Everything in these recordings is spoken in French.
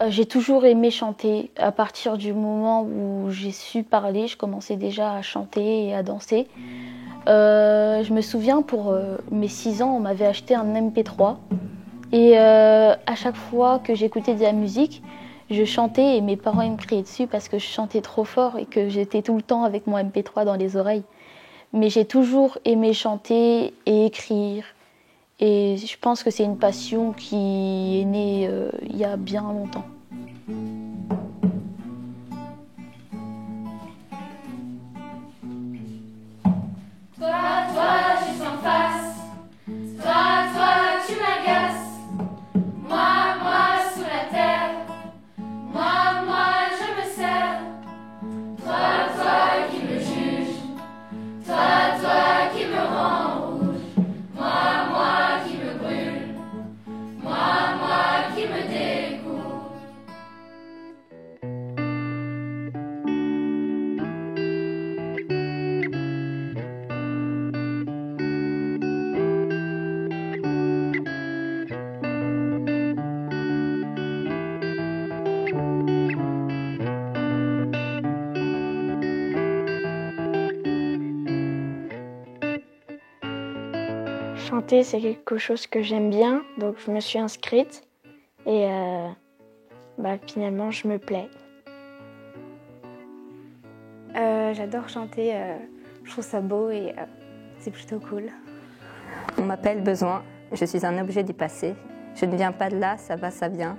J'ai toujours aimé chanter. À partir du moment où j'ai su parler, je commençais déjà à chanter et à danser. Je me souviens, pour mes 6 ans, on m'avait acheté un MP3. Et à chaque fois que j'écoutais de la musique, je chantais et mes parents ils me criaient dessus parce que je chantais trop fort et que j'étais tout le temps avec mon MP3 dans les oreilles. Mais j'ai toujours aimé chanter et écrire. Et je pense que c'est une passion qui est née il y a bien longtemps. Toi, juste en face. Toi, tu m'agaces. Moi, sous la terre. Moi, je me sers. Toi, qui me juge. Toi, qui me rend rouge. Moi, qui me brûle. Moi, qui me découvre. Chanter, c'est quelque chose que j'aime bien, donc je me suis inscrite et finalement je me plais. J'adore chanter, je trouve ça beau et c'est plutôt cool. On m'appelle besoin, je suis un objet du passé. Je ne viens pas de là, ça va, ça vient.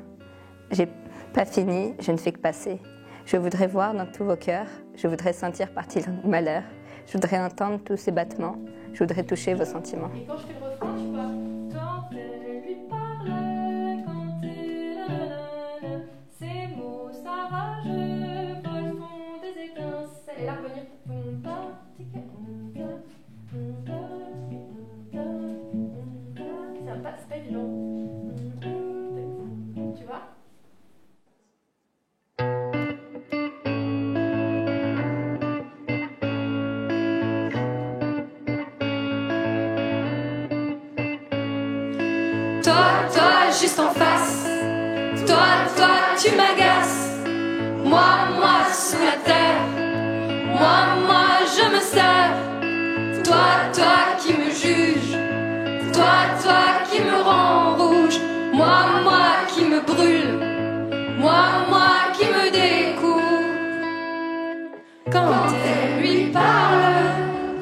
J'ai pas fini, je ne fais que passer. Je voudrais voir dans tous vos cœurs, je voudrais sentir partie du malheur. Je voudrais entendre tous ces battements, je voudrais toucher vos sentiments. Et quand je fais le refrain, tu vois. Quand elle lui parle, quand elle ces mots sarrageux font des étincelles. Et là, revenir. C'est pas évident. Tu vois? Toi, juste en face. Toi, tu m'agaces. Moi, sous la terre. Moi, je me sers. Toi, qui me juge. Toi, qui me rend rouge. Moi, qui me brûle. Moi, qui me découvre. Quand elle lui parle,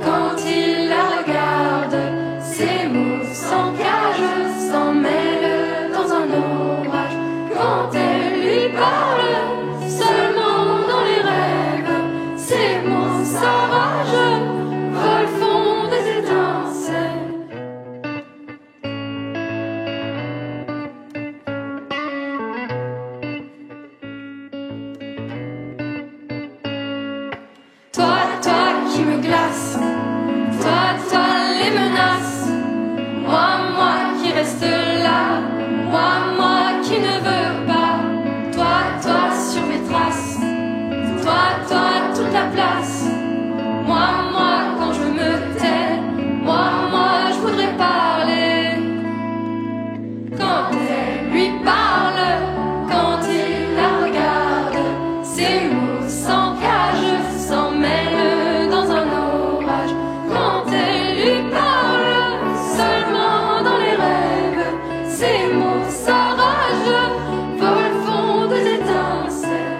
quand il la regarde, ses mots s'engagent, s'en mêlent dans un orage. Quand elle lui parle, seulement dans les rêves, ses mots s'arragent, volent, font des étincelles. Toi, qui me glace. Toi, les menaces. Moi, qui reste là. Moi, qui ne veux pas. Toi, sur mes traces. Toi, toute la place. Moi, quand je me tais. Moi, je voudrais parler. Quand elle lui parle, quand il la regarde, ses mots s'engagent, s'en mêlent dans un orage. Quand elle lui parle, seulement dans les rêves, ses mots s'arragent, volent, font des étincelles.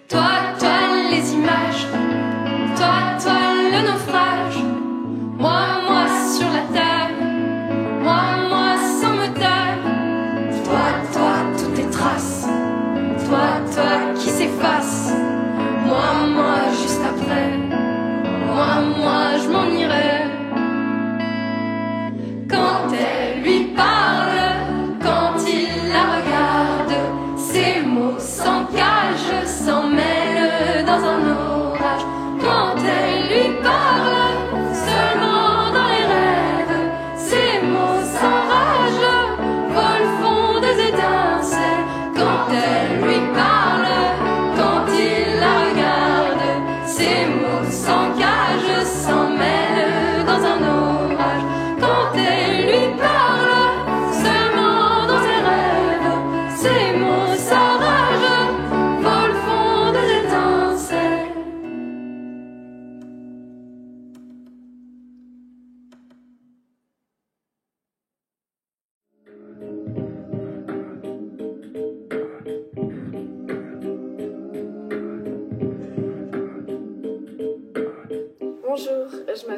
Toi, les images. Toi, le naufrage. Moi, sur la terre. Moi, sans me taire. Toi, toutes les traces. Toi, qui s'efface. Moi, juste après. Moi, je m'en irai. Quand elle lui parle, quand il la regarde, ses mots s'engagent, s'en mêlent dans un orage. Quand elle lui parle, seulement dans les rêves.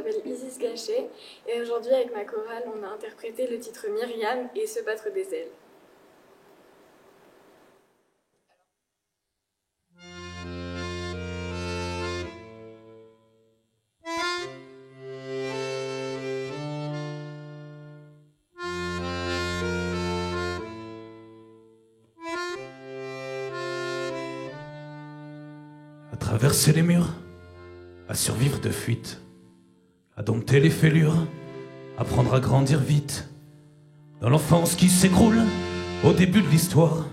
m'appelle Isis Gachet et aujourd'hui avec ma chorale on a interprété le titre Myriam et Se battre des ailes. À traverser les murs, à survivre de fuite, à dompter les fêlures, apprendre à grandir vite, dans l'enfance qui s'écroule au début de l'histoire,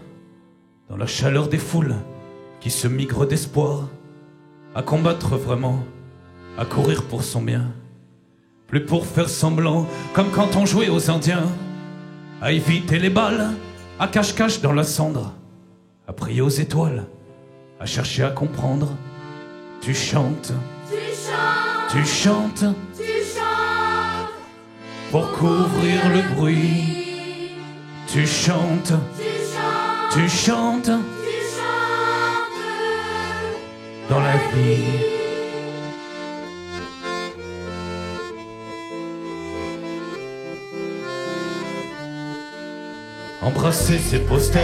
dans la chaleur des foules qui se migrent d'espoir, à combattre vraiment, à courir pour son bien, plus pour faire semblant, comme quand on jouait aux Indiens, à éviter les balles, à cache-cache dans la cendre, à prier aux étoiles, à chercher à comprendre. Tu chantes, tu chantes, pour couvrir le bruit. Tu chantes, tu chantes, dans la vie. Embrasser ces posters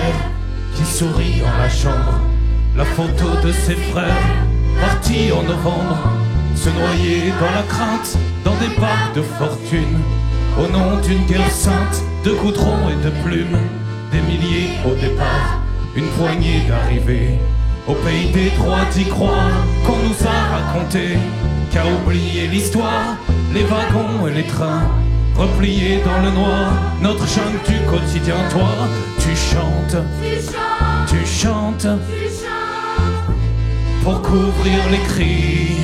qui sourient dans la chambre, la photo de ses frères partis en novembre, se noyer dans la crainte, dans des parcs de fortune, au nom d'une guerre sainte, de goudron et de plumes, des milliers au départ, une poignée d'arrivées, au pays des droits d'y croire, qu'on nous a raconté, qu'à oublier l'histoire, les wagons et les trains, repliés dans le noir, notre jungle du quotidien. Toi, tu chantes, tu chantes, pour couvrir les cris.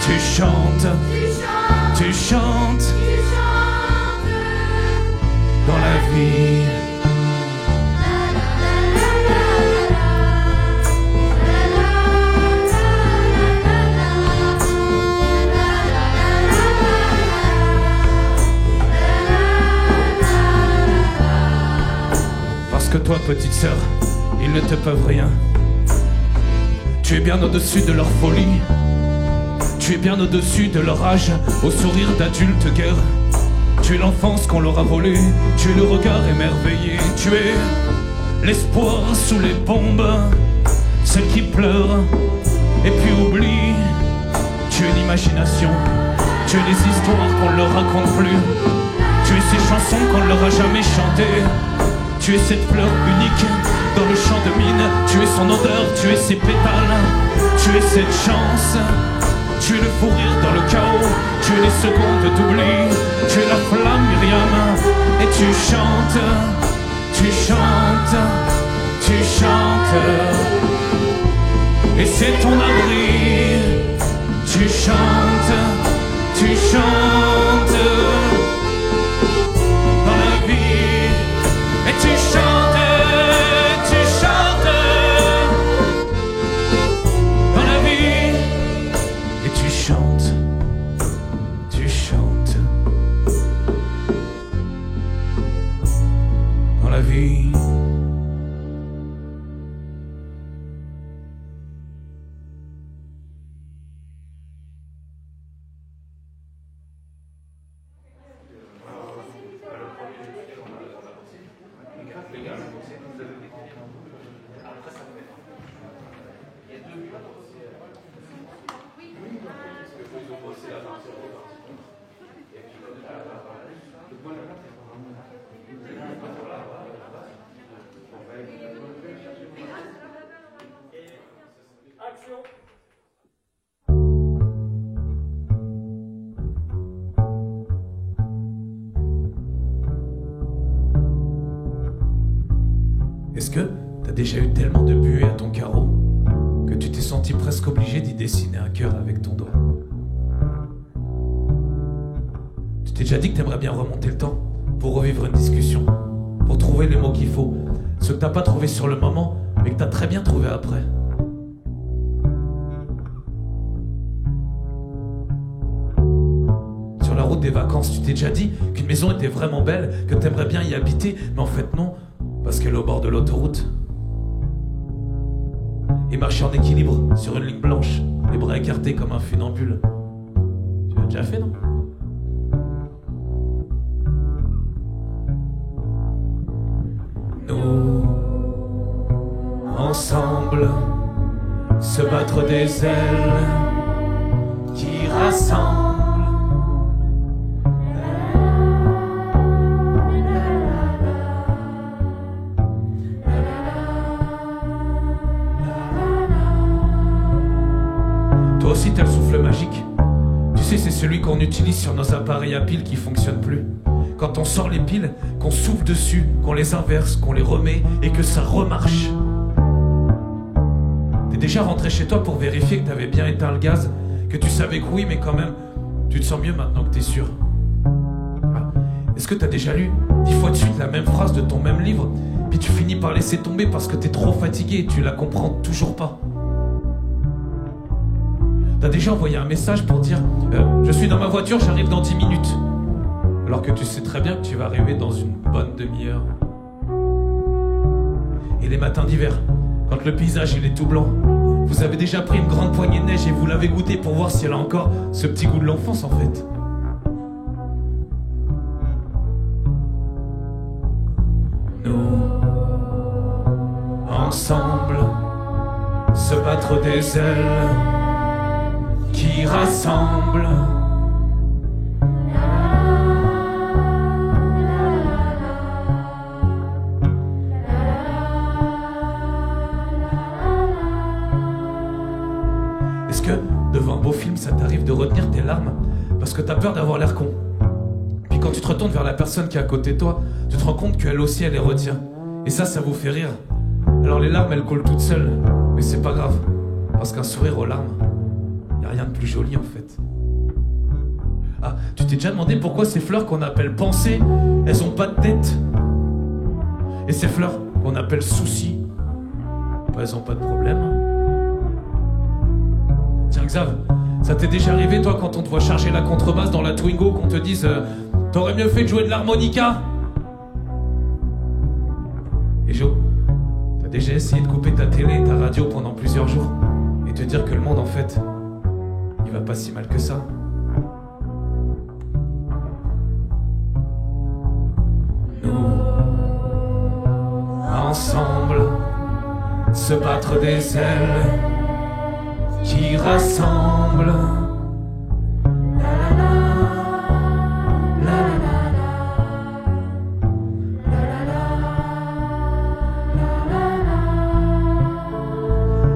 Tu chantes, tu chantes, dans la vie. Parce que toi, petite sœur, ils ne te peuvent rien. Tu es bien au-dessus de leur folie. Tu es bien au-dessus de leur âge, au sourire d'adulte guerre. Tu es l'enfance qu'on leur a volée. Tu es le regard émerveillé. Tu es l'espoir sous les bombes, celle qui pleure et puis oublie. Tu es l'imagination. Tu es les histoires qu'on ne leur raconte plus. Tu es ces chansons qu'on ne leur a jamais chantées. Tu es cette fleur unique dans le champ de mine. Tu es son odeur, tu es ses pétales. Tu es cette chance. Tu es le fou rire dans le chaos. Tu es les secondes d'oubli. Tu es la flamme Myriam. Et tu chantes, tu chantes, tu chantes. Et c'est ton abri. Tu chantes, tu chantes, dans la vie. Et tu chantes, dans la vie. Et tu chantes, dans la vie. Est-ce que t'as déjà eu tellement de buée à ton carreau que tu t'es senti presque obligé d'y dessiner un cœur avec ton doigt? Tu t'es déjà dit que t'aimerais bien remonter le temps pour revivre une discussion, pour trouver les mots qu'il faut, ceux que t'as pas trouvé sur le moment mais que t'as très bien trouvé après? Sur la route des vacances, tu t'es déjà dit qu'une maison était vraiment belle, que t'aimerais bien y habiter, mais en fait non, parce qu'elle est au bord de l'autoroute. Et marcher en équilibre sur une ligne blanche, les bras écartés comme un funambule. Tu vois. déjà fait, non? Nous, ensemble, se battre des ailes qui rassemblent. Toi aussi t'as le souffle magique. Tu sais, c'est celui qu'on utilise sur nos appareils à piles qui fonctionnent plus. Quand on sort les piles, qu'on souffle dessus, qu'on les inverse, qu'on les remet et que ça remarche. T'es déjà rentré chez toi pour vérifier que t'avais bien éteint le gaz, que tu savais que oui, mais quand même, tu te sens mieux maintenant que t'es sûr. Ah. Est-ce que t'as déjà lu 10 fois de suite la même phrase de ton même livre, puis tu finis par laisser tomber parce que t'es trop fatigué et tu la comprends toujours pas? T'as déjà envoyé un message pour dire je suis dans ma voiture, j'arrive dans 10 minutes. Alors que tu sais très bien que tu vas arriver dans une bonne demi-heure. Et les matins d'hiver, quand le paysage il est tout blanc, vous avez déjà pris une grande poignée de neige et vous l'avez goûté pour voir si elle a encore ce petit goût de l'enfance en fait. Nous, ensemble, se battre des ailes qui rassemblent. Est-ce que, devant un beau film, ça t'arrive de retenir tes larmes parce que t'as peur d'avoir l'air con? Puis quand tu te retournes vers la personne qui est à côté de toi, tu te rends compte qu'elle aussi, elle les retient. Et ça vous fait rire. Alors les larmes, elles coulent toutes seules. Mais c'est pas grave, parce qu'un sourire aux larmes, y a rien de plus joli en fait. Ah, tu t'es déjà demandé pourquoi ces fleurs qu'on appelle pensées, elles ont pas de tête? Et ces fleurs qu'on appelle soucis, bah, elles ont pas de problème. Tiens Xav, ça t'est déjà arrivé toi quand on te voit charger la contrebasse dans la Twingo qu'on te dise t'aurais mieux fait de jouer de l'harmonica? Et Jo, t'as déjà essayé de couper ta télé et ta radio pendant plusieurs jours et te dire que le monde en fait, il va pas si mal que ça? Nous, ensemble, se battre des ailes qui rassemblent.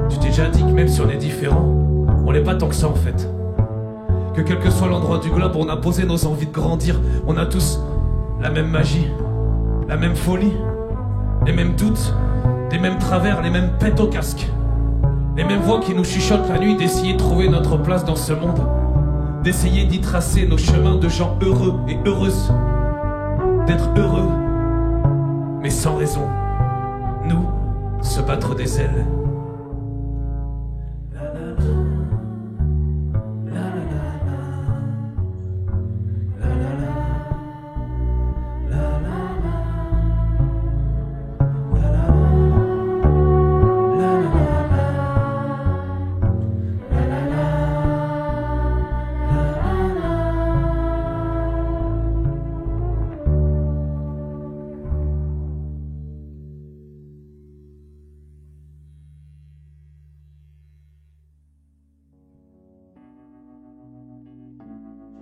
Tu t'es déjà dit que même si on est différents, on n'est pas tant que ça en fait. Que quel que soit l'endroit du globe, on a posé nos envies de grandir. On a tous la même magie, la même folie, les mêmes doutes, les mêmes travers, les mêmes pètes au casque. Les mêmes voix qui nous chuchotent la nuit d'essayer de trouver notre place dans ce monde. D'essayer d'y tracer nos chemins de gens heureux et heureuses. D'être heureux, mais sans raison. Nous, se battre des ailes.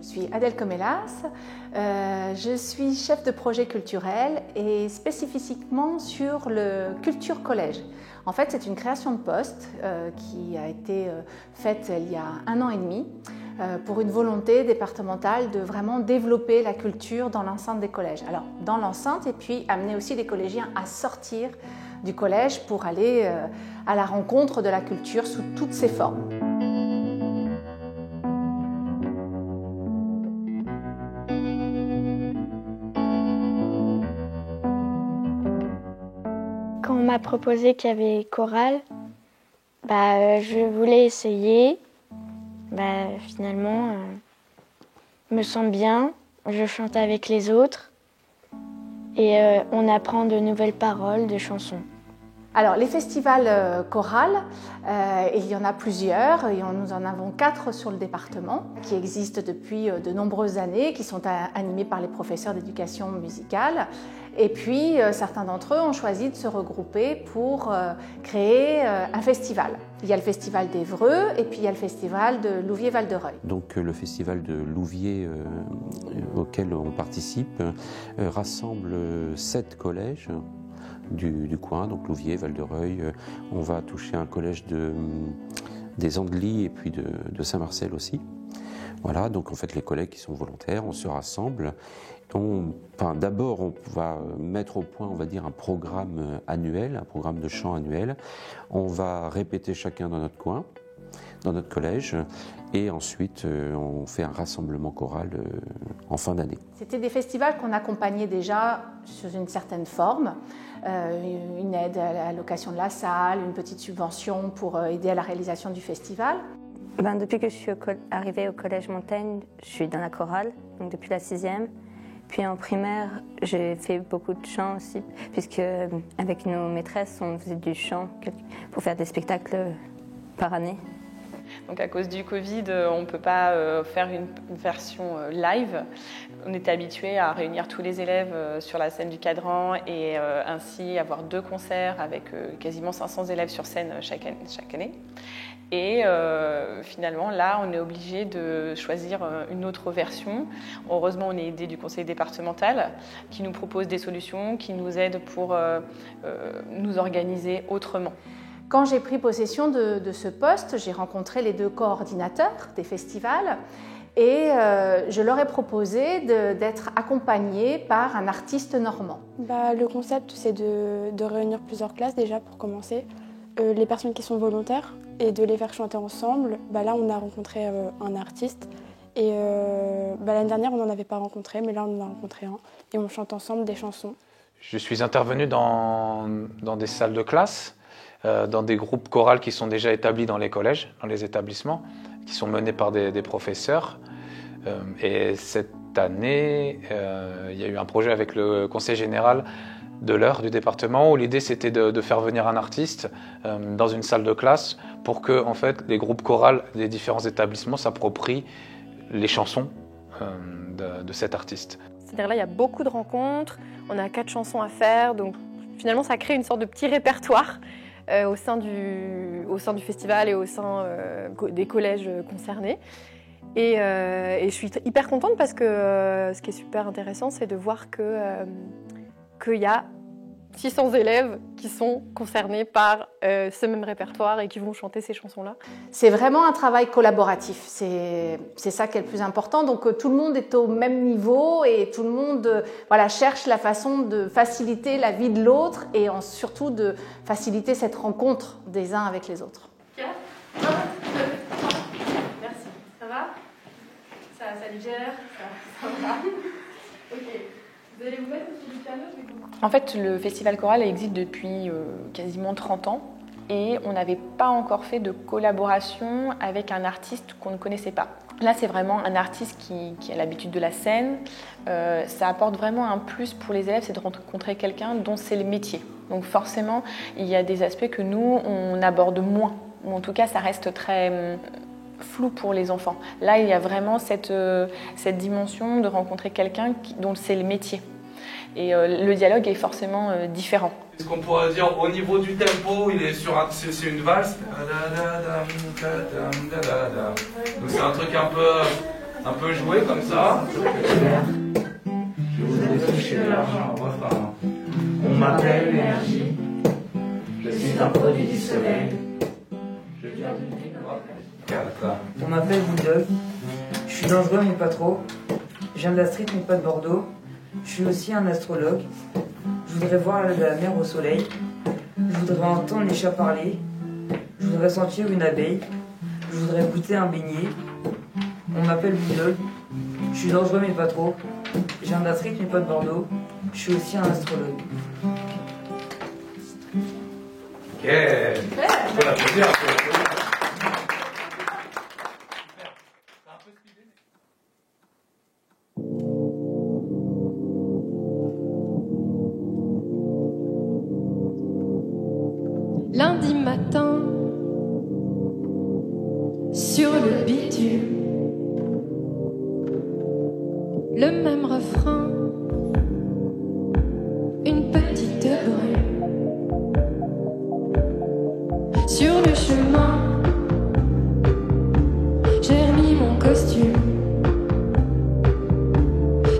Je suis Adèle Comelas, je suis chef de projet culturel et spécifiquement sur le Culture Collège. En fait, c'est une création de poste qui a été faite il y a 1 an et demi pour une volonté départementale de vraiment développer la culture dans l'enceinte des collèges. Alors, dans l'enceinte et puis amener aussi les collégiens à sortir du collège pour aller à la rencontre de la culture sous toutes ses formes. Quand on m'a proposé qu'il y avait chorale, je voulais essayer. Finalement, je me sens bien, je chante avec les autres et on apprend de nouvelles paroles, de chansons. Alors, les festivals chorales, il y en a plusieurs, et nous en avons 4 sur le département, qui existent depuis de nombreuses années, qui sont animés par les professeurs d'éducation musicale. Et puis, certains d'entre eux ont choisi de se regrouper pour créer un festival. Il y a le festival d'Évreux, et puis il y a le festival de Louviers-Val-de-Reuil. Donc le festival de Louviers auquel on participe rassemble 7 collèges du coin, donc Louviers, Val-de-Reuil. On va toucher un collège des Andelys et puis de Saint-Marcel aussi. Voilà, donc en fait les collègues qui sont volontaires, on se rassemble. D'abord, on va mettre au point, on va dire, un programme annuel, un programme de chant annuel. On va répéter chacun dans notre coin, dans notre collège, et ensuite on fait un rassemblement choral en fin d'année. C'était des festivals qu'on accompagnait déjà sous une certaine forme, une aide à la location de la salle, une petite subvention pour aider à la réalisation du festival. Depuis que je suis arrivée au Collège Montaigne, je suis dans la chorale, donc depuis la 6e. Puis en primaire, j'ai fait beaucoup de chant aussi, puisque avec nos maîtresses, on faisait du chant pour faire des spectacles par année. Donc à cause du Covid, on ne peut pas faire une version live. On était habitué à réunir tous les élèves sur la scène du Cadran et ainsi avoir 2 concerts avec quasiment 500 élèves sur scène chaque année. Et finalement, là, on est obligé de choisir une autre version. Heureusement, on est aidé du conseil départemental qui nous propose des solutions, qui nous aide pour nous organiser autrement. Quand j'ai pris possession de ce poste, j'ai rencontré les 2 coordinateurs des festivals et je leur ai proposé d'être accompagnés par un artiste normand. Le concept, c'est de réunir plusieurs classes déjà pour commencer, les personnes qui sont volontaires et de les faire chanter ensemble. Là, on a rencontré un artiste et l'année dernière, on n'en avait pas rencontré, mais là, on en a rencontré un et on chante ensemble des chansons. Je suis intervenu dans des salles de classe, dans des groupes chorales qui sont déjà établis dans les collèges, dans les établissements, qui sont menés par des professeurs. Et cette année, il y a eu un projet avec le conseil général de l'Eure du département où l'idée c'était de faire venir un artiste dans une salle de classe pour que en fait, les groupes chorales des différents établissements s'approprient les chansons de cet artiste. C'est-à-dire là, il y a beaucoup de rencontres, on a 4 chansons à faire, donc finalement ça crée une sorte de petit répertoire au sein du festival et au sein des collèges concernés. Et je suis hyper contente parce que ce qui est super intéressant, c'est de voir qu'il y a 600 élèves qui sont concernés par ce même répertoire et qui vont chanter ces chansons-là. C'est vraiment un travail collaboratif, c'est ça qui est le plus important. Donc tout le monde est au même niveau et tout le monde cherche la façon de faciliter la vie de l'autre et surtout de faciliter cette rencontre des uns avec les autres. 4, 1, 2, 3. Merci. Ça va? Ça digère? Ça va? Ok. Vous allez vous mettre au-dessus du piano du coup? En fait, le festival choral existe depuis quasiment 30 ans et on n'avait pas encore fait de collaboration avec un artiste qu'on ne connaissait pas. Là, c'est vraiment un artiste qui a l'habitude de la scène. Ça apporte vraiment un plus pour les élèves, c'est de rencontrer quelqu'un dont c'est le métier. Donc forcément, il y a des aspects que nous, on aborde moins. Ou en tout cas, ça reste très flou pour les enfants. Là, il y a vraiment cette dimension de rencontrer quelqu'un dont c'est le métier. Et le dialogue est forcément différent. Ce qu'on pourrait dire au niveau du tempo, il est c'est une valse. Donc c'est un truc un peu joué comme ça. Je voudrais toucher de l'argent, refrain. On m'appelle l'énergie. Je suis un produit du soleil. Je viens d'une ville. On m'appelle Bulldog. Je suis dangereux mais pas trop. Je viens de la street mais pas de Bordeaux. Je suis aussi un astrologue. Je voudrais voir la mer au soleil. Je voudrais entendre les chats parler. Je voudrais sentir une abeille. Je voudrais goûter un beignet. On m'appelle Bulldog. Je suis dangereux mais pas trop. Je viens de la street mais pas de Bordeaux. Je suis aussi un astrologue. Ok. On peut l'applaudir un peu. Lundi matin, sur le bitume, le même refrain, une petite brume. Sur le chemin, j'ai remis mon costume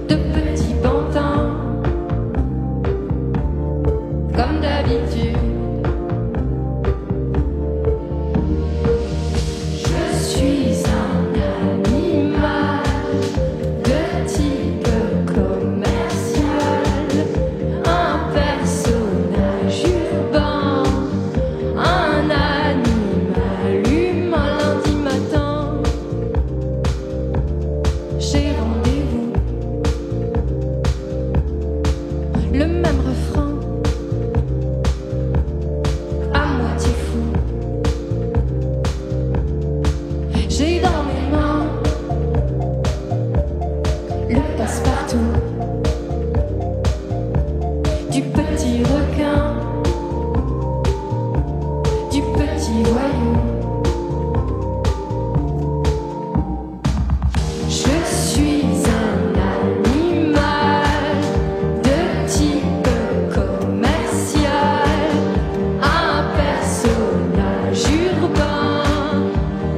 de petit pantin, comme d'habitude. Je suis un animal de type commercial, un personnage urbain, un animal humain. Lundi matin, j'ai rendez-vous, le même refrain, à moitié fou. J'ai dans mes mains le passe-partout du petit requin, du petit voyou. Je suis un animal de type commercial, un personnage urbain,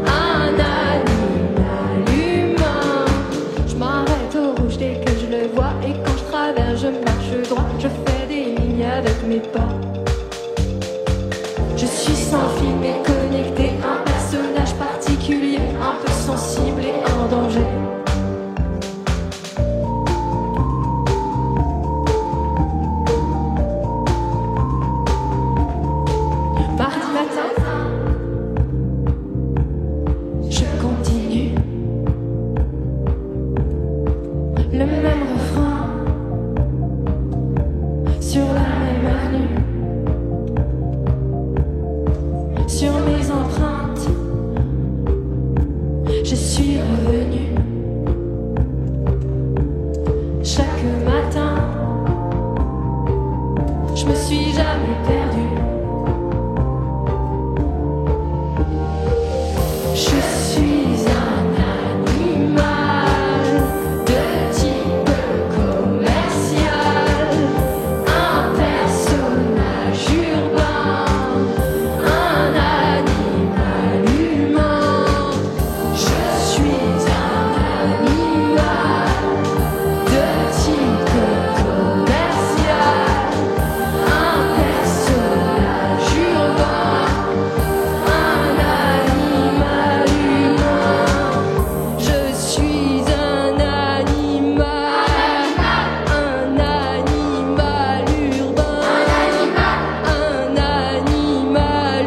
un animal humain. Je m'arrête au rouge dès que je le vois, et quand je traverse, je marche droit. Je fais des lignes avec mes pas. Je suis sans fil et connecté, un personnage particulier, un peu sensible et en danger. Mardi matin, je continue, le même refrain, sur la même avenue, sur mes empreintes, je suis revenue. Chaque matin, je me suis jamais perdue. Je suis un animal de type commercial, un personnage urbain, un animal humain. Je suis un animal de type commercial, un personnage urbain, un animal humain. Je suis un animal urbain, un animal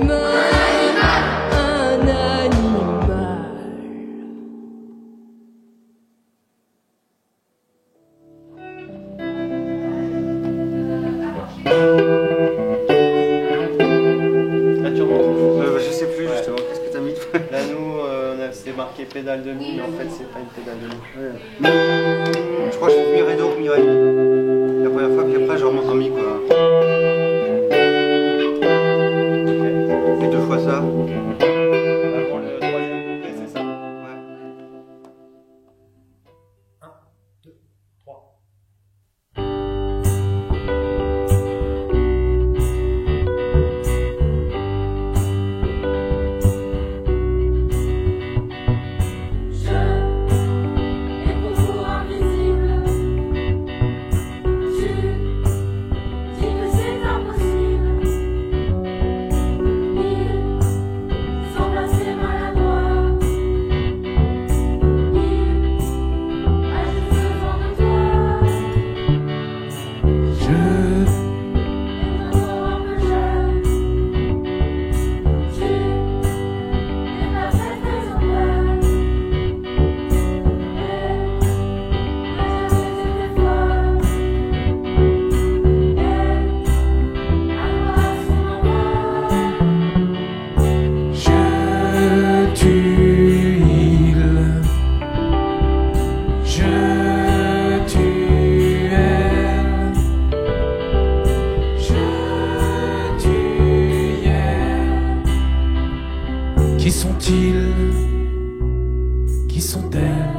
humain, un animal. Là, tu remontes. Je sais plus justement, qu'est-ce que t'as mis? Là, nous, c'est marqué pédale de mi, mais en fait, c'est pas une pédale de mi. Je crois que je fais mi, ré, do, mi, ré. La première fois, puis après, je remonte en mi, quoi. Ok. Et deux fois ça. Avant le troisième couplet, c'est ça? Ouais. 1, 2, 3. Tu dis que sont-ils? Qui sont-elles?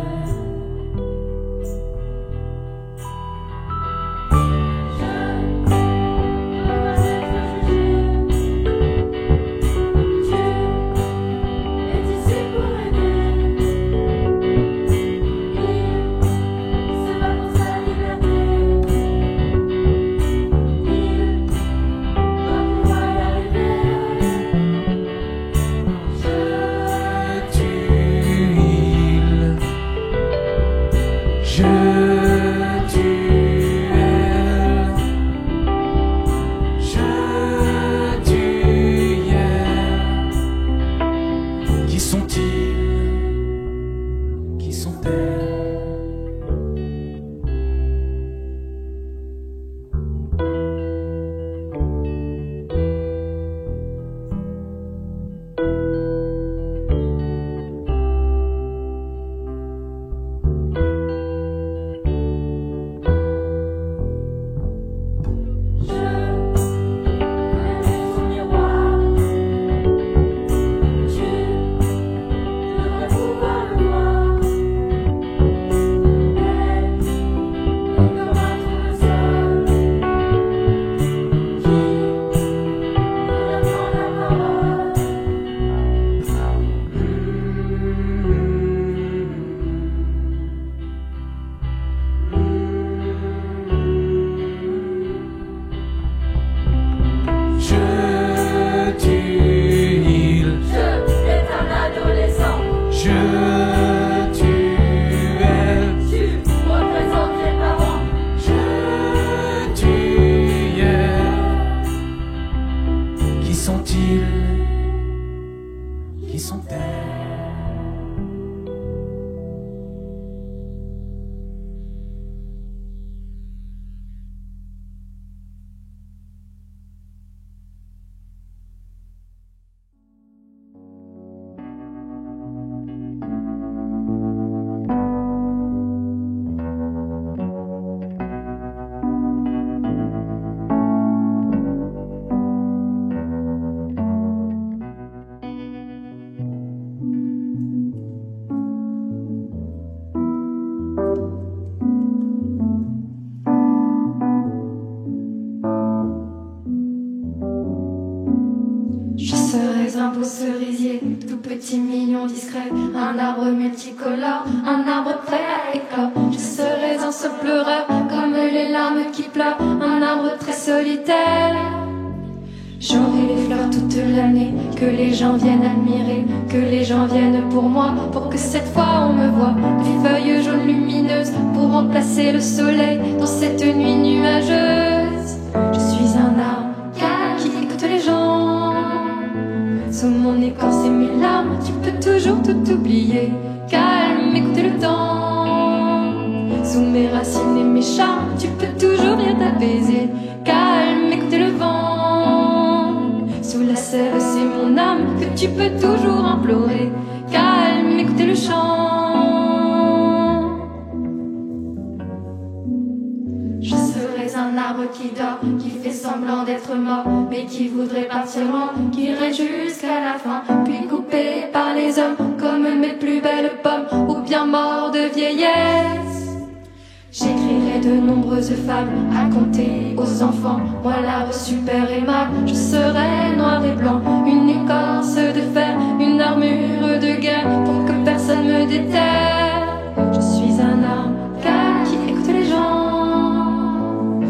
Un beau cerisier, tout petit, mignon, discret, un arbre multicolore, un arbre prêt à éclore. Je serais un seul pleureur, comme les larmes qui pleurent, un arbre très solitaire. J'aurai les fleurs toute l'année, que les gens viennent admirer, que les gens viennent pour moi, pour que cette fois on me voit. Des feuilles jaunes lumineuses pour remplacer le soleil dans cette nuit nuageuse. Je suis un arbre qui écoute les gens. Sous mon écorce et mes larmes, tu peux toujours tout oublier. Calme, écoute le temps. Sous mes racines et mes charmes, tu peux toujours rien t'apaiser. Calme, écoute le vent. Sous la sève, c'est mon âme que tu peux toujours implorer. Calme, écoute le chant. Je serais un arbre qui dort, qui fait semblant d'être mort, mais qui voudrait partir loin, qui irait jusqu'à la fin, puis coupé par les hommes comme mes plus belles pommes, ou bien mort de vieillesse. J'écrirai de nombreuses fables à conter aux enfants, moi l'arbre super aimable, je serai noir et blanc, une écorce de fer, une armure de guerre, pour que personne me déterre. Je suis un arbre qui écoute les gens.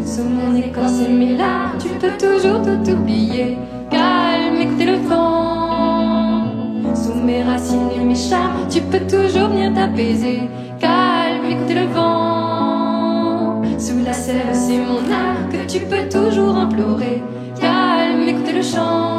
Sous mon écorce et mes larmes, tu peux toujours tout oublier. Calme, écoutez le vent. Sous mes racines et mes charmes, tu peux toujours venir t'apaiser. Calme, écoutez le vent. Sous la sève, c'est mon âme que tu peux toujours implorer. Calme, écoutez le chant.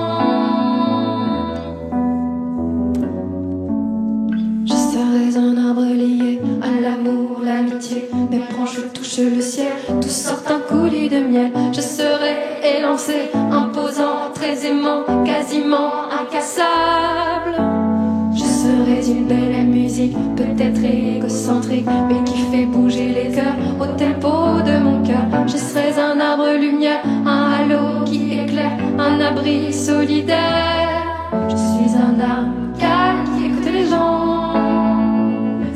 Je serais un arbre lié à l'amour, l'amitié. Mes branches touchent le ciel, tous sortent un coulis de miel. Je serai élancé, imposant, très aimant, quasiment incassable. Je serais une belle musique, peut-être égocentrique, mais qui fait bouger les cœurs au tempo de mon cœur. Je serais un arbre lumière, un halo qui éclaire, un abri solidaire. Je suis un arbre calme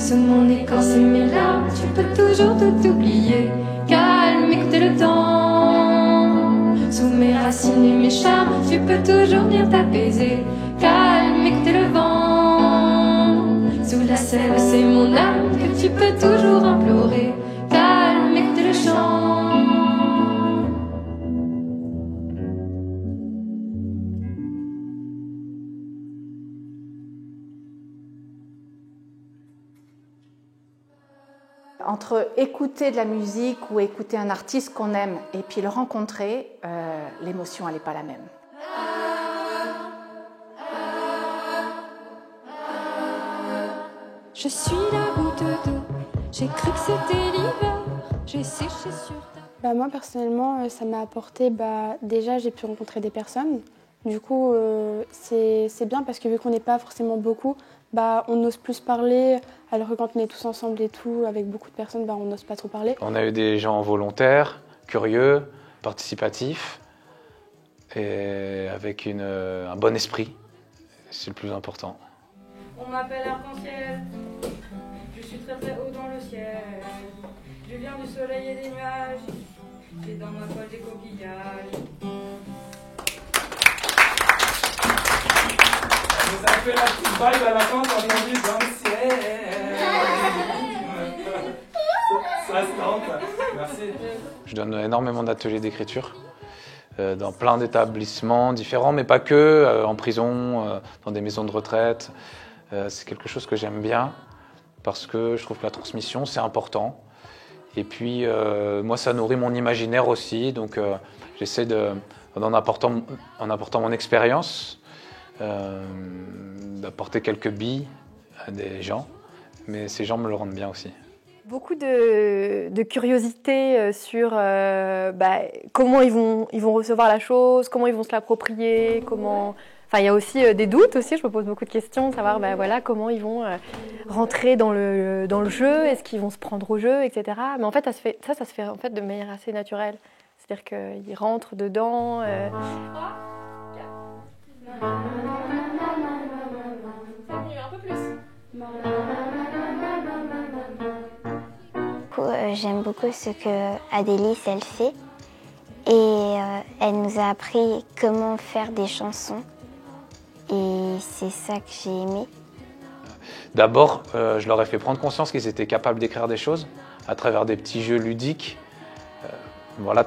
Sous mon écorce et mes larmes, tu peux toujours tout oublier. Calme, écoutez le temps. Sous mes racines et mes charmes, tu peux toujours bien t'apaiser. Calme, écoutez le vent. Sous la sève, c'est mon âme que tu peux toujours implorer. Calme, écoutez le chant. Entre écouter de la musique ou écouter un artiste qu'on aime et puis le rencontrer, l'émotion elle n'est pas la même. Je suis la goutte d'eau, j'ai cru que c'était l'hiver, j'ai séché sur ta... Moi personnellement, ça m'a apporté, déjà j'ai pu rencontrer des personnes. Du coup, c'est bien parce que vu qu'on n'est pas forcément beaucoup, on ose plus parler, alors que quand on est tous ensemble et tout, avec beaucoup de personnes, on n'ose pas trop parler. On a eu des gens volontaires, curieux, participatifs, et avec un bon esprit, c'est le plus important. On m'appelle arc-en-ciel, je suis très très haut dans le ciel, je viens du soleil et des nuages, j'ai dans ma poche des coquillages. Vous avez fait la petite vibe à la fin quand on dit dans le ciel. Ça se tente. Merci. Je donne énormément d'ateliers d'écriture dans plein d'établissements différents, mais pas que, en prison, dans des maisons de retraite. C'est quelque chose que j'aime bien parce que je trouve que la transmission, c'est important. Et puis, moi, ça nourrit mon imaginaire aussi. Donc, j'essaie en apportant mon expérience, d'apporter quelques billes à des gens, mais ces gens me le rendent bien aussi. Beaucoup de curiosité sur comment ils vont recevoir la chose, comment ils vont se l'approprier, comment... Enfin, il y a aussi des doutes aussi, je me pose beaucoup de questions, savoir comment ils vont rentrer dans le jeu, est-ce qu'ils vont se prendre au jeu, etc. Mais en fait, ça se fait en fait, de manière assez naturelle. C'est-à-dire qu'ils rentrent dedans. J'aime beaucoup ce que Adélis elle fait et elle nous a appris comment faire des chansons et c'est ça que j'ai aimé. D'abord, je leur ai fait prendre conscience qu'ils étaient capables d'écrire des choses à travers des petits jeux ludiques,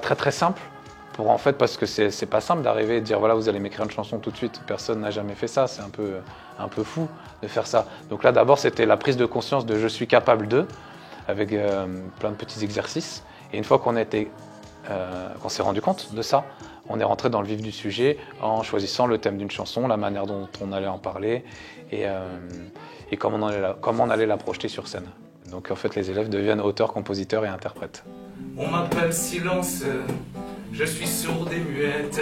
très très simples. Parce que c'est pas simple d'arriver et de dire voilà, vous allez m'écrire une chanson tout de suite. Personne n'a jamais fait ça, c'est un peu fou de faire ça. Donc là, d'abord, c'était la prise de conscience de je suis capable de, avec plein de petits exercices. Et une fois qu'on s'est rendu compte de ça, on est rentré dans le vif du sujet en choisissant le thème d'une chanson, la manière dont on allait en parler et comment on allait la projeter sur scène. Donc en fait, les élèves deviennent auteurs, compositeurs et interprètes. On m'appelle silence, je suis sourde et muette.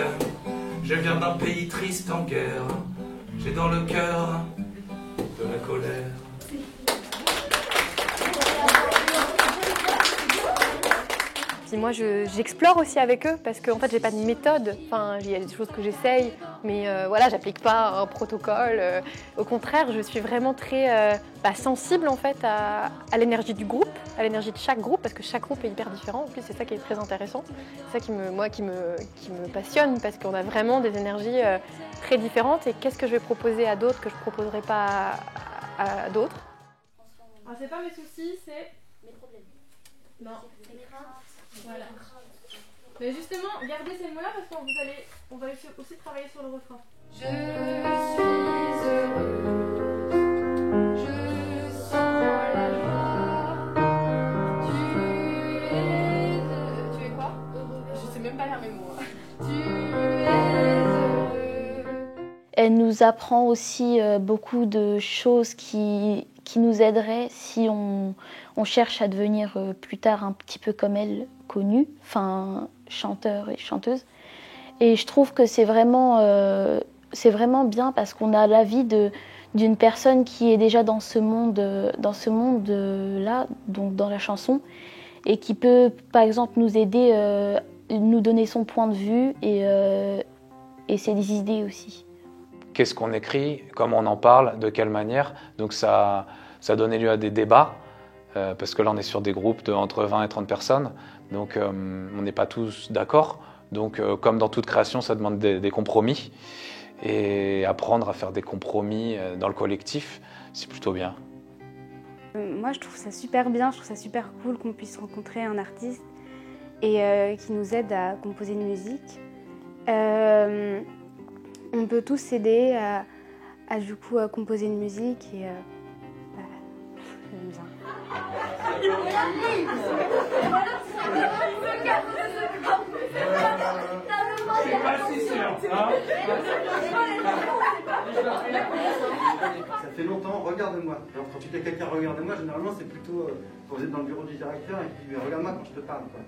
Je viens d'un pays triste en guerre. J'ai dans le cœur de la colère. Puis moi, j'explore aussi avec eux parce qu'en fait, j'ai pas de méthode. Enfin, il y a des choses que j'essaye, mais j'applique pas un protocole. Au contraire, je suis vraiment très sensible en fait à l'énergie du groupe, à l'énergie de chaque groupe, parce que chaque groupe est hyper différent. En plus, c'est ça qui est très intéressant. C'est ça qui me passionne parce qu'on a vraiment des énergies très différentes. Et qu'est-ce que je vais proposer à d'autres que je proposerai pas à d'autres? Alors, c'est pas mes soucis, c'est mes problèmes. Non. Voilà. Mais justement, gardez ces mots-là parce qu'on va aussi travailler sur le refrain. Je suis heureux, je sens la joie. Tu es quoi? Je sais même pas lire mes mots. Tu es heureux. Elle nous apprend aussi beaucoup de choses qui nous aideraient si on cherche à devenir plus tard un petit peu comme elle, connue, chanteur et chanteuse. Et je trouve que c'est vraiment bien parce qu'on a l'avis d'une personne qui est déjà dans ce monde-là, donc dans la chanson, et qui peut, par exemple, nous aider, nous donner son point de vue et ses idées aussi. Qu'est-ce qu'on écrit, comment on en parle, de quelle manière. Donc ça Ça donnait lieu à des débats, parce que là on est sur des groupes de entre 20 et 30 personnes, donc on n'est pas tous d'accord. Donc comme dans toute création, ça demande des compromis. Et apprendre à faire des compromis dans le collectif, c'est plutôt bien. Moi, je trouve ça super bien, je trouve ça super cool qu'on puisse rencontrer un artiste et qui nous aide à composer une musique. On peut tous s'aider à du coup à composer une musique et j'aime bien. Je suis pas si sûr, hein. Ça fait longtemps, regarde-moi. Alors quand tu dis à quelqu'un regarde-moi, généralement c'est plutôt quand vous êtes dans le bureau du directeur et puis regarde-moi quand je te parle, quoi.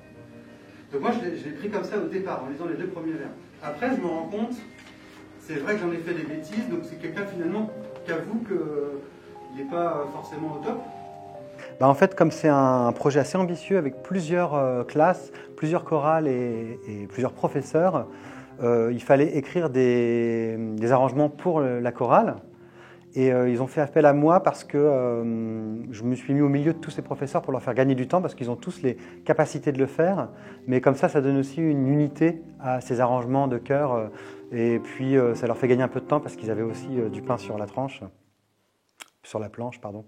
Donc moi je l'ai pris comme ça au départ en lisant les 2 premiers vers. Après je me rends compte, c'est vrai que j'en ai fait des bêtises, donc c'est quelqu'un finalement qui avoue qu'il n'est pas forcément au top. En fait, comme c'est un projet assez ambitieux avec plusieurs classes, plusieurs chorales et plusieurs professeurs, il fallait écrire des arrangements pour la chorale. Et ils ont fait appel à moi parce que je me suis mis au milieu de tous ces professeurs pour leur faire gagner du temps parce qu'ils ont tous les capacités de le faire. Mais comme ça donne aussi une unité à ces arrangements de chœur. Et puis ça leur fait gagner un peu de temps parce qu'ils avaient aussi du pain sur la planche, pardon.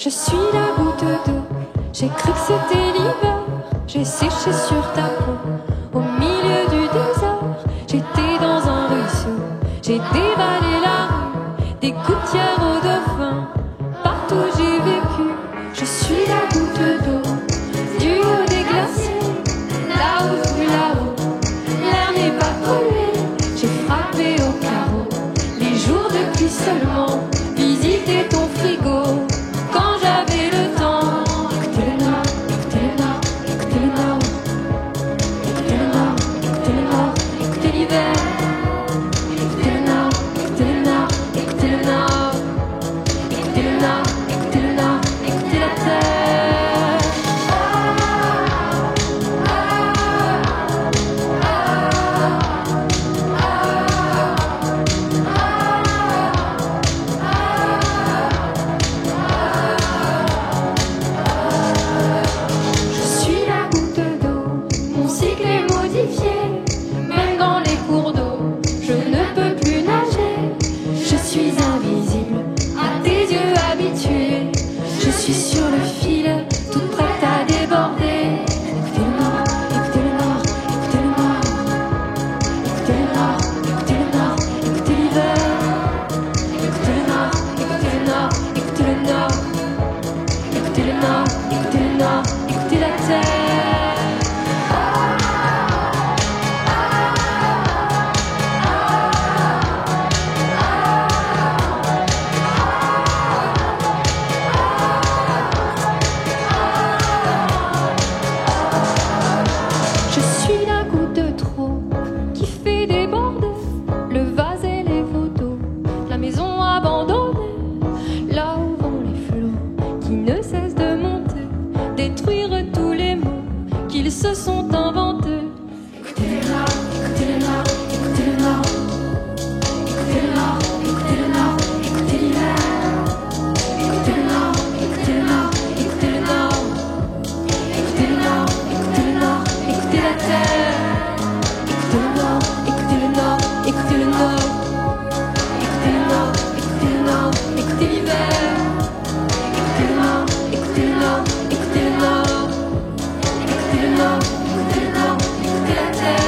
Je suis la goutte d'eau, j'ai cru que c'était l'hiver. J'ai séché sur ta peau, au milieu du désert. J'étais dans un ruisseau, j'ai dévalé la rue, des gouttières au dauphin. Partout j'ai vécu, je suis la goutte d'eau, du haut des glaciers, là-haut, là-haut. L'air n'est pas collé, j'ai frappé au carreau. Les jours de pluie seulement, visiter ton frigo. Quand j'avais le temps, écoutez le Nord, écoutez le Nord, écoutez le Nord, écoutez le Nord, écoutez le Nord, écoutez l'hiver, écoutez le Nord, écoutez le Nord, écoutez le Nord, écoutez le Nord, écoutez le Nord, écoutez la terre. Même dans les cours d'eau, je ne peux plus nager. Je suis invisible à tes yeux habitués. Je suis sur le fil, toute prête à déborder. Écoutez le Nord, écoutez le Nord, écoutez le Nord, écoutez le Nord, écoutez le Nord, écoutez l'hiver. Écoutez le Nord, écoutez le Nord, écoutez le Nord, écoutez le Nord, écoutez le Nord, écoutez la terre. Se sont inventés. Écoutez le Nord, écoutez le Nord, écoutez le Nord, écoutez le Nord, écoutez le Nord, écoutez l'hiver. Écoutez le Nord, écoutez le Nord, écoutez le Nord, écoutez le Nord, écoutez le Nord, écoutez la terre. Écoutez le Nord, écoutez le Nord, écoutez le Nord, écoutez le Nord, écoutez le Nord, écoutez l'hiver. Écoutez le Nord, écoutez le Nord, écoutez le Nord. Écoutez le Nord, écoutez le Nord, écoutez la terre.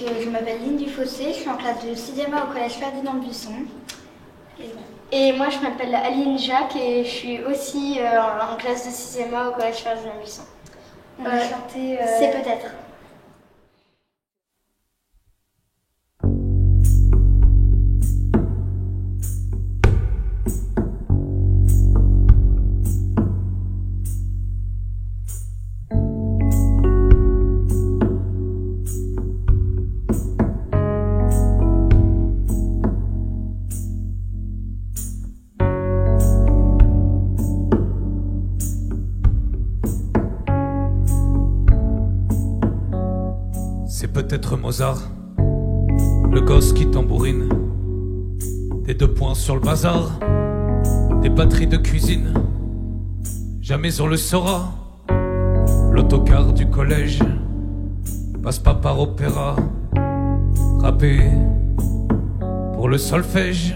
Je m'appelle Line Dufossé, je suis en classe de 6e A au collège Ferdinand Buisson. Et moi je m'appelle Aline Jacques et je suis aussi en classe de 6e A au collège Ferdinand Buisson. On va chanter C'est peut-être. C'est peut-être Mozart, le gosse qui tambourine, des 2 points sur le bazar, des batteries de cuisine, jamais on le saura. L'autocar du collège passe pas par opéra, rappé pour le solfège.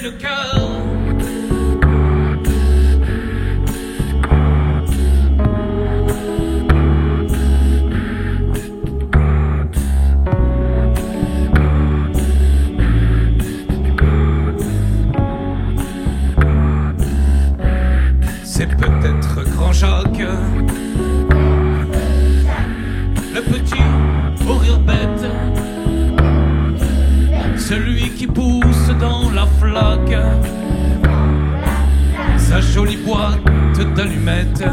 le cœur. C'est peut-être Grand Jacques, le petit au rire bête, celui qui pousse dans la flaque sa jolie boîte d'allumettes.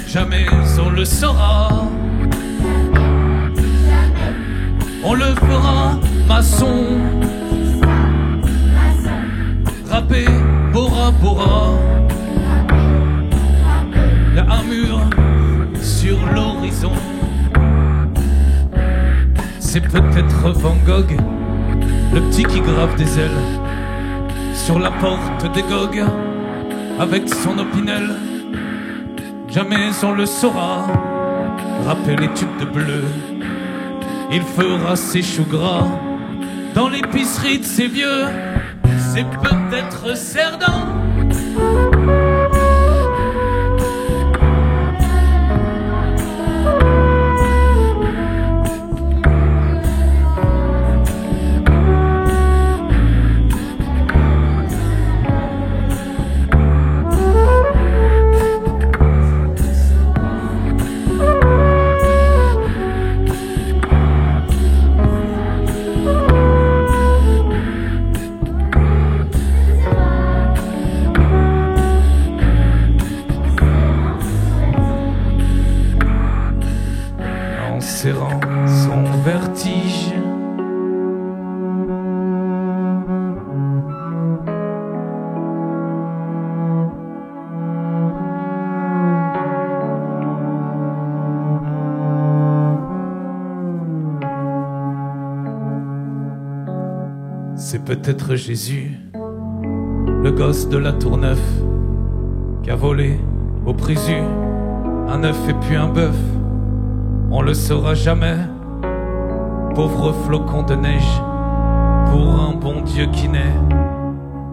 Jamais on le saura, on le fera maçon, râpé Bora Bora. Il y a un mur sur l'horizon. C'est peut-être Van Gogh, le petit qui grave des ailes sur la porte des Gog avec son opinel. Jamais on le saura, râper les tubes de bleu. Il fera ses choux gras dans l'épicerie de ses vieux. C'est peut-être Cerdan. Serrant son vertige. C'est peut-être Jésus, le gosse de la Tourneuve, qui a volé au présu un œuf et puis un bœuf. On le saura jamais, pauvre flocon de neige, pour un bon Dieu qui naît.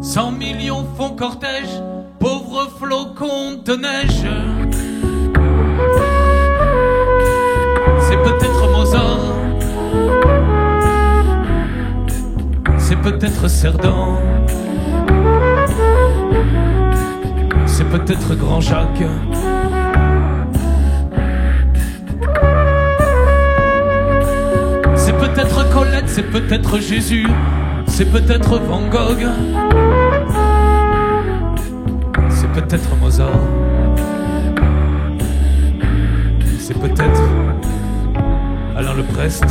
100 millions font cortège, pauvre flocon de neige. C'est peut-être Mozart, c'est peut-être Cerdan, c'est peut-être Grand Jacques. C'est peut-être Colette, c'est peut-être Jésus, c'est peut-être Van Gogh, c'est peut-être Mozart, c'est peut-être Alain Leprest.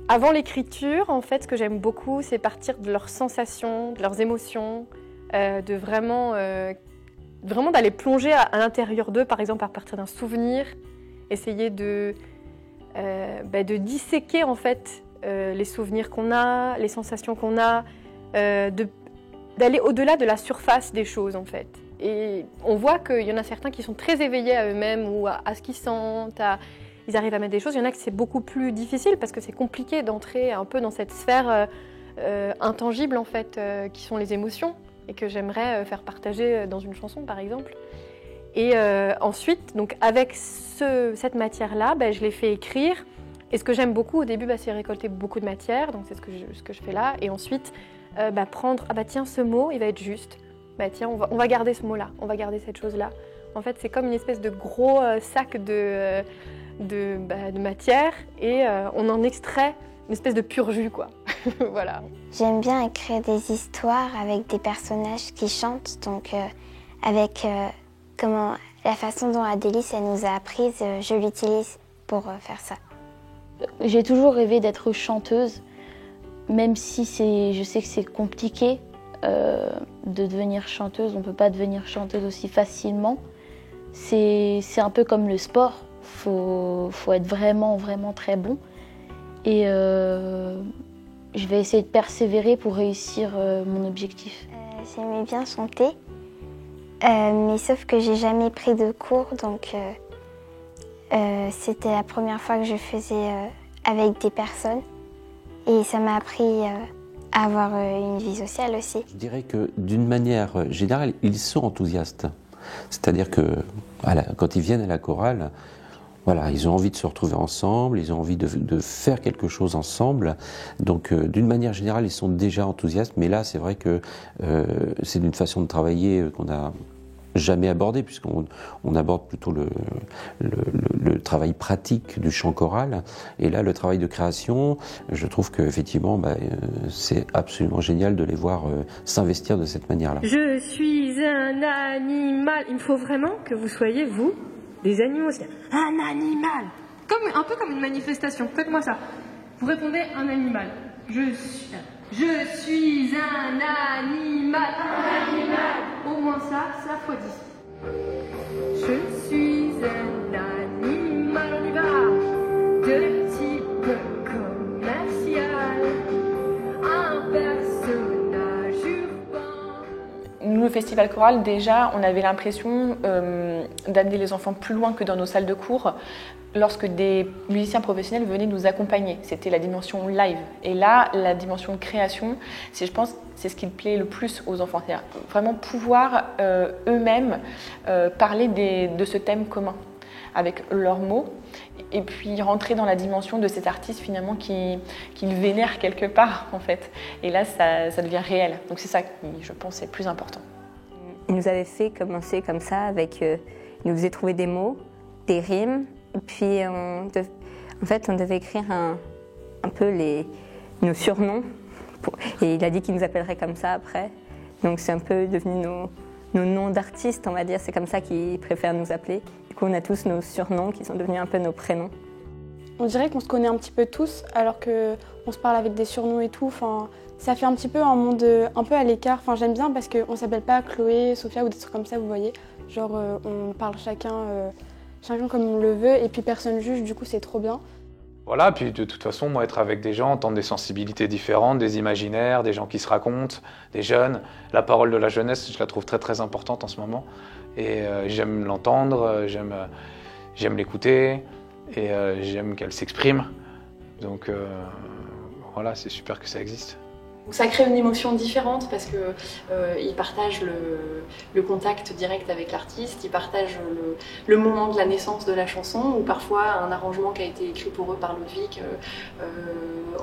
Avant l'écriture, en fait, ce que j'aime beaucoup, c'est partir de leurs sensations, de leurs émotions, de vraiment d'aller plonger à l'intérieur d'eux, par exemple à partir d'un souvenir, essayer de disséquer en fait les souvenirs qu'on a, les sensations qu'on a, d'aller au-delà de la surface des choses en fait. Et on voit qu'il y en a certains qui sont très éveillés à eux-mêmes ou à ce qu'ils sentent, ils arrivent à mettre des choses. Il y en a que c'est beaucoup plus difficile parce que c'est compliqué d'entrer un peu dans cette sphère intangible en fait, qui sont les émotions et que j'aimerais faire partager dans une chanson par exemple. Et ensuite, donc avec cette matière-là, je l'ai fait écrire. Et ce que j'aime beaucoup au début, c'est récolter beaucoup de matière, donc c'est ce que je fais là. Et ensuite, prendre, tiens, ce mot, il va être juste. Tiens, on va garder ce mot-là, on va garder cette chose-là. En fait, c'est comme une espèce de gros sac de matière et on en extrait une espèce de pur jus, quoi. Voilà. J'aime bien écrire des histoires avec des personnages qui chantent, donc avec comment la façon dont Adélis elle nous a apprises, je l'utilise pour faire ça. J'ai toujours rêvé d'être chanteuse, même si je sais que c'est compliqué de devenir chanteuse. On ne peut pas devenir chanteuse aussi facilement. C'est un peu comme le sport. Faut être vraiment, vraiment très bon. Et je vais essayer de persévérer pour réussir mon objectif. J'aimais bien chanter, mais sauf que j'ai jamais pris de cours, donc c'était la première fois que je faisais avec des personnes. Et ça m'a appris à avoir une vie sociale aussi. Je dirais que d'une manière générale, ils sont enthousiastes. C'est-à-dire que voilà, quand ils viennent à la chorale, voilà, ils ont envie de se retrouver ensemble, ils ont envie de faire quelque chose ensemble. Donc d'une manière générale, ils sont déjà enthousiastes. Mais là, c'est vrai que c'est une façon de travailler qu'on n'a jamais abordée, puisqu'on aborde plutôt le travail pratique du chant choral. Et là, le travail de création, je trouve qu'effectivement, c'est absolument génial de les voir s'investir de cette manière-là. Je suis un animal. Il me faut vraiment que vous soyez, vous, des animaux aussi. Un animal. Un peu comme une manifestation. Faites-moi ça. Vous répondez un animal. Je suis un animal. Un animal. Au moins ça fois 10. Je suis un animal. On y va. De type commercial. Un personnage urbain. Nous, le festival choral, déjà, on avait l'impression d'amener les enfants plus loin que dans nos salles de cours lorsque des musiciens professionnels venaient nous accompagner. C'était la dimension live. Et là, la dimension de création, je pense, c'est ce qui plaît le plus aux enfants. C'est-à-dire vraiment pouvoir eux-mêmes parler de ce thème commun avec leurs mots et puis rentrer dans la dimension de cet artiste finalement qu'ils vénèrent quelque part en fait. Et là, ça devient réel. Donc c'est ça qui, je pense, est le plus important. Il nous avait fait commencer comme ça avec... il nous faisait trouver des mots, des rimes, et puis en fait on devait écrire un peu nos surnoms. Et il a dit qu'il nous appellerait comme ça après. Donc c'est un peu devenu nos noms d'artistes, on va dire. C'est comme ça qu'il préfère nous appeler. Du coup, on a tous nos surnoms qui sont devenus un peu nos prénoms. On dirait qu'on se connaît un petit peu tous, alors qu'on se parle avec des surnoms et tout. Enfin, ça fait un petit peu un monde un peu à l'écart. Enfin, j'aime bien parce qu'on ne s'appelle pas Chloé, Sophia ou des trucs comme ça, vous voyez. Genre, on parle chacun comme on le veut et puis personne juge, du coup, c'est trop bien. Voilà, puis de toute façon, moi, être avec des gens, entendre des sensibilités différentes, des imaginaires, des gens qui se racontent, des jeunes. La parole de la jeunesse, je la trouve très très importante en ce moment. Et j'aime l'entendre, j'aime l'écouter, et j'aime qu'elle s'exprime. Donc voilà, c'est super que ça existe. Ça crée une émotion différente parce que ils partagent le contact direct avec l'artiste, ils partagent le moment de la naissance de la chanson ou parfois un arrangement qui a été écrit pour eux par Ludwig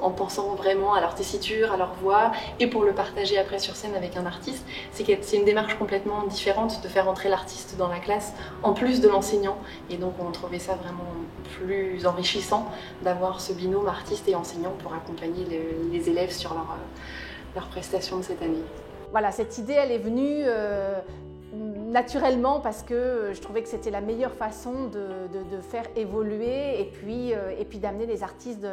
en pensant vraiment à leur tessiture, à leur voix et pour le partager après sur scène avec un artiste. C'est une démarche complètement différente de faire entrer l'artiste dans la classe en plus de l'enseignant et donc on trouvait ça vraiment plus enrichissant d'avoir ce binôme artiste et enseignant pour accompagner les élèves sur leur prestation de cette année. Voilà, cette idée, elle est venue naturellement parce que je trouvais que c'était la meilleure façon de faire évoluer et puis d'amener les artistes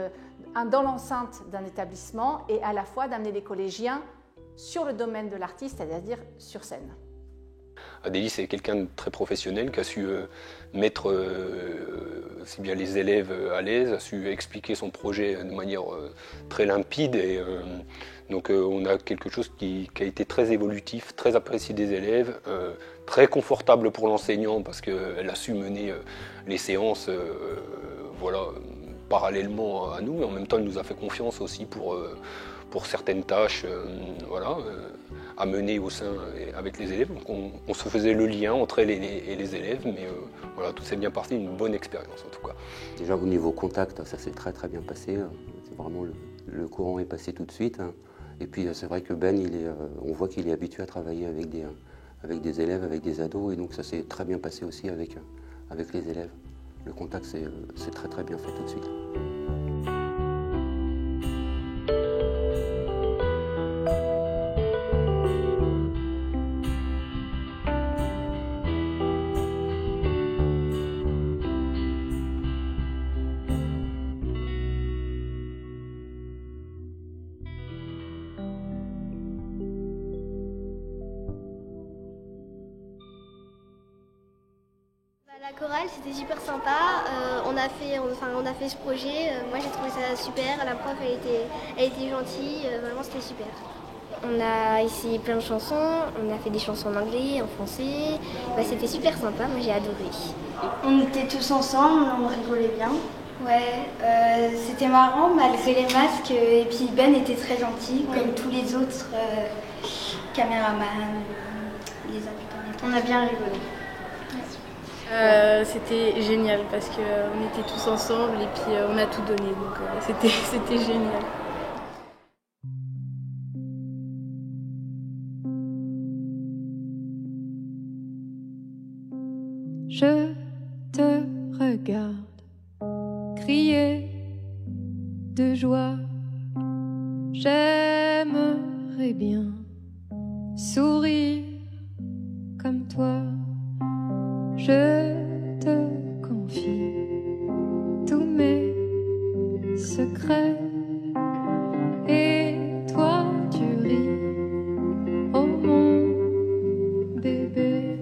dans l'enceinte d'un établissement et à la fois d'amener les collégiens sur le domaine de l'artiste, c'est-à-dire sur scène. Adélis c'est quelqu'un de très professionnel qui a su mettre si bien les élèves à l'aise, a su expliquer son projet de manière très limpide et donc on a quelque chose qui a été très évolutif, très apprécié des élèves, très confortable pour l'enseignant parce qu'elle a su mener les séances voilà, parallèlement à nous et en même temps elle nous a fait confiance aussi pour certaines tâches voilà, à mener au sein avec les élèves. Donc on se faisait le lien entre elle et les élèves, mais voilà, tout s'est bien passé, une bonne expérience en tout cas. Déjà au niveau contact, ça s'est très très bien passé. C'est vraiment le courant est passé tout de suite. Et puis c'est vrai que Ben, on voit qu'il est habitué à travailler avec des élèves, avec des ados, et donc ça s'est très bien passé aussi avec les élèves. Le contact c'est très très bien fait tout de suite. chorale, c'était super sympa. On a fait ce projet. Moi, j'ai trouvé ça super. La prof, elle était gentille. Vraiment, c'était super. On a essayé plein de chansons. On a fait des chansons en anglais, en français. C'était super sympa. Moi, j'ai adoré. On était tous ensemble, on rigolait bien. Ouais, c'était marrant malgré les masques. Et puis Ben était très gentil, comme tous les autres caméramans, les habitants. On a bien rigolé. C'était génial parce qu'on était tous ensemble et puis on a tout donné, donc c'était génial. Je te regarde crier de joie, j'aimerais bien sourire comme toi. Je te confie tous mes secrets et toi tu ris, oh mon bébé.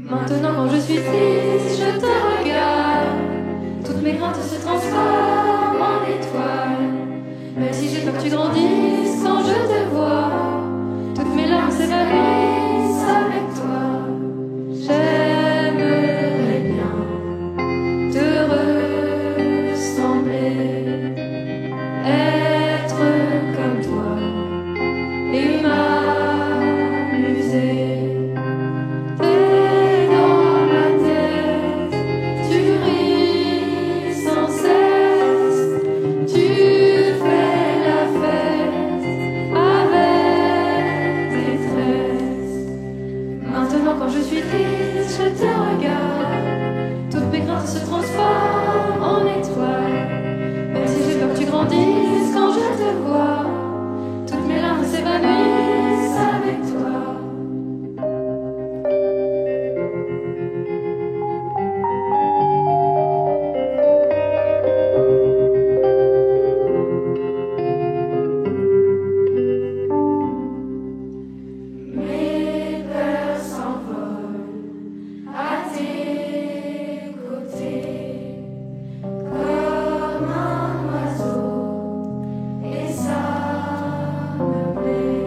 Maintenant quand je suis triste, je te regarde, toutes mes craintes se transforment en étoiles. Même si j'ai peur que tu grandisses quand je te vois, toutes mes larmes s'évanouissent avec toi. J'aimerais bien te ressembler, être comme toi et m'amuser. T'es dans ma tête, tu ris sans cesse, tu fais la fête avec détresse. Maintenant quand je suis triste, je te regarde, toutes mes craintes se transforment en étoiles. Même si j'ai peur que tu grandisses quand je te vois, toutes mes larmes s'évanouissent avec toi. Mes peurs s'envolent à tes côtés, comme un oiseau, et ça me plaît.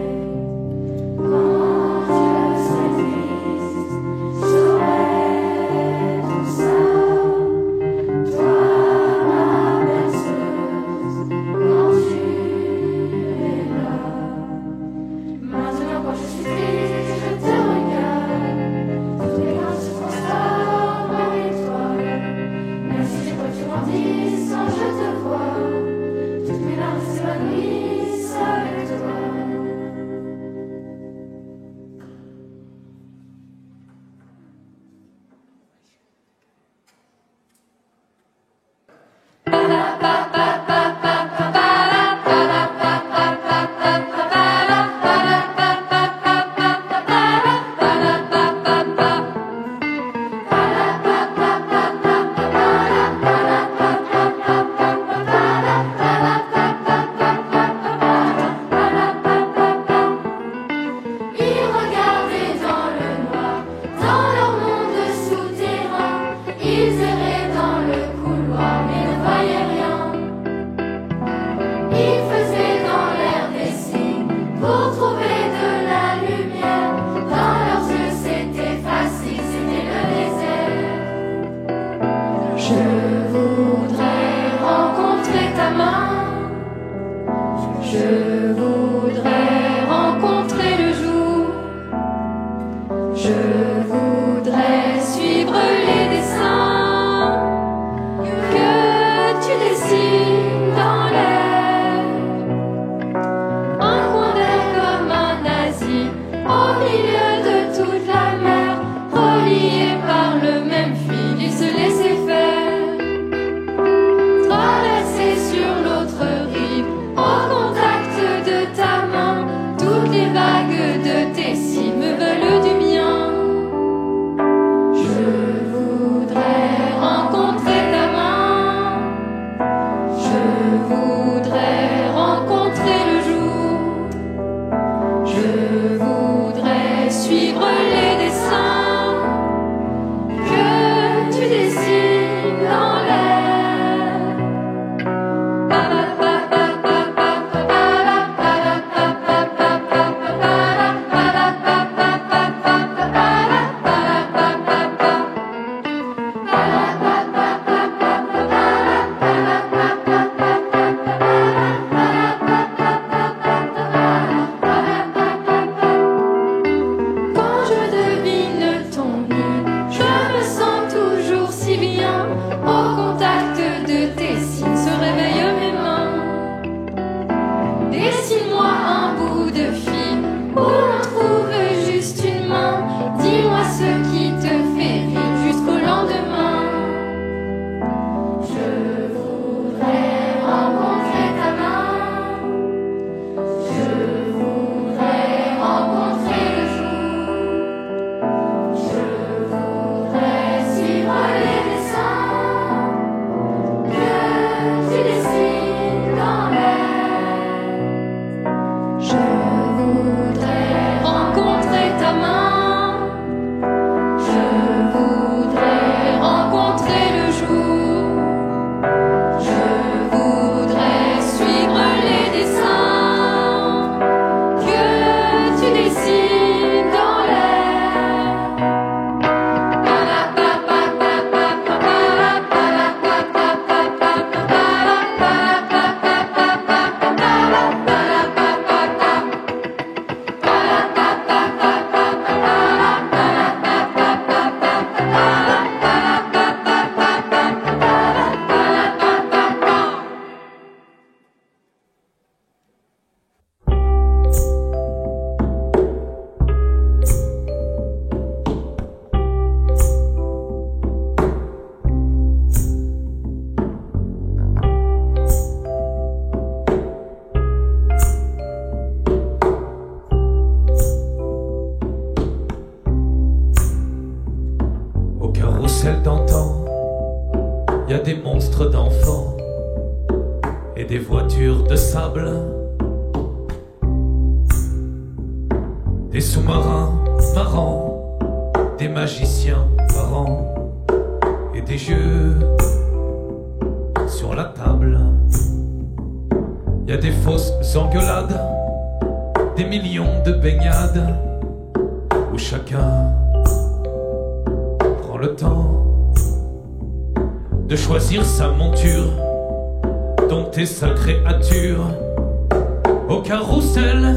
Quand je serai triste, j'aurai tout ça, toi ma berceuse, quand tu es là. Maintenant quand je suis triste, je te regarde, toutes mes craintes se transforment en étoiles. Même si j'ai peur que tu grandisses quand je te vois, toutes mes larmes s'évanouissent avec toi. Ils regardaient dans le noir, dans leur monde souterrain. Ils erraient dans le couloir, mais ne voyaient rien. Ils faisaient dans l'air des signes pour trouver de la lumière. Dans leurs yeux, c'était facile, c'était le désert. Je voudrais rencontrer ta main. Je voudrais rencontrer le jour. Je voudrais suivre les dessins que tu dessines dans l'air. Un coin d'air comme un asile au milieu de toute la mer, reliés par le même fil, ils se laissaient faire. Traverser sur l'autre rive, au contact de ta main, toutes les vagues de tes cils me veulent du bien. Je voudrais rencontrer ta main. Je voudrais rencontrer le jour. Je voudrais suivre les dessins que ta main. Je voudrais rencontrer le jour. Je voudrais suivre les dessins que tu dessines dans l'air. Au carrousel d'antan, y a des monstres d'enfants et des voitures de sable, des sous-marins marrants, des magiciens parents et des jeux sur la table. Y a des fausses engueulades, des millions de baignades où chacun prend le temps de choisir sa monture, dompter sa créature au carrousel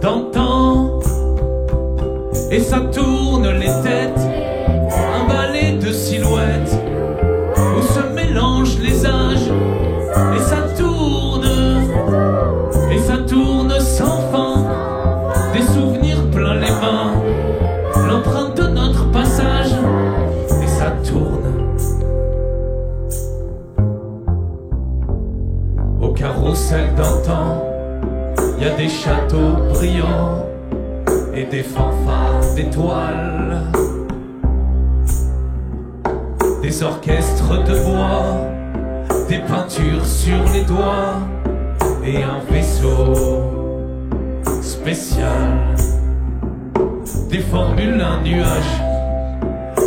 d'antan. Et ça tourne les têtes, un balai de silhouettes où se mélangent les âges. Et ça tourne sans fin, des souvenirs plein les mains, l'empreinte de notre passage. Et ça tourne au carrousel d'antan. Y a des châteaux brillants et des fanfares d'étoiles, des orchestres de bois, des peintures sur les doigts et un vaisseau spécial, des formules, un nuage,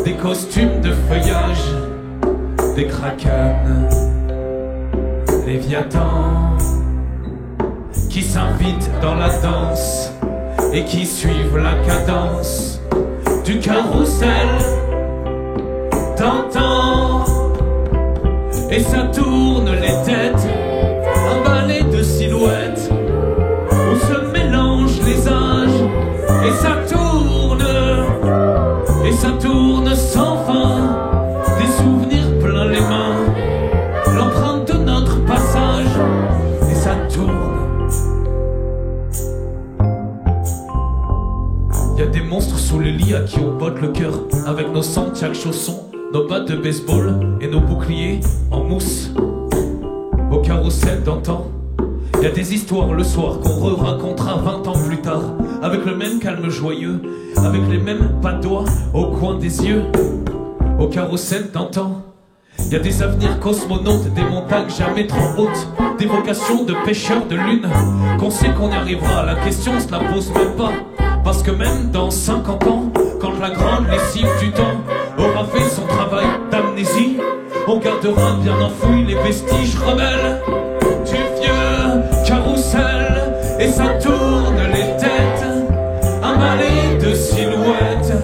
des costumes de feuillage, des kraken, léviathans qui s'invitent dans la danse et qui suivent la cadence du carrousel d'antan. Et ça tourne les têtes, un balai de silhouettes où se mélangent les âges. Et ça tourne sans fin, des souvenirs plein les mains, l'empreinte de notre passage. Et ça tourne. Y a des monstres sous les lits à qui on botte le cœur avec nos Santiago chaussons, nos battes de baseball et nos boucliers en mousse. Au carrousel d'antan, y a des histoires le soir qu'on re-racontera 20 ans plus tard, avec le même calme joyeux, avec les mêmes pas de doigts au coin des yeux. Au carrousel d'antan, y a des avenirs cosmonautes, des montagnes jamais trop hautes, des vocations de pêcheurs de lune, qu'on sait qu'on y arrivera, la question se la pose même pas. Parce que même dans 50 ans, quand la grande lessive du temps aura fait son travail d'amnésie, on gardera bien enfouis les vestiges rebelles du vieux carrousel. Et ça tourne les têtes, un balai de silhouettes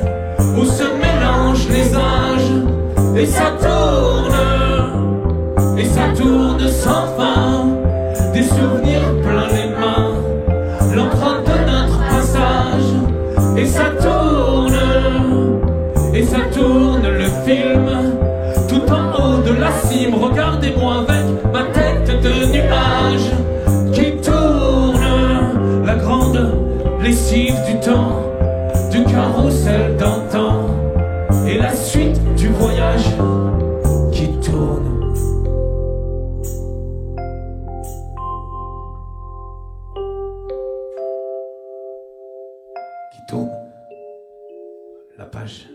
où se mélangent les âges. Et ça tourne sans fin, des souvenirs plein les mains, l'empreinte de notre passage. Et ça tourne le film, tout en haut de la cime. Regardez-moi avec ma tête de nuage qui tourne, la grande lessive du temps, du carrousel d'antan, et la suite du voyage qui tourne. Qui tourne la page.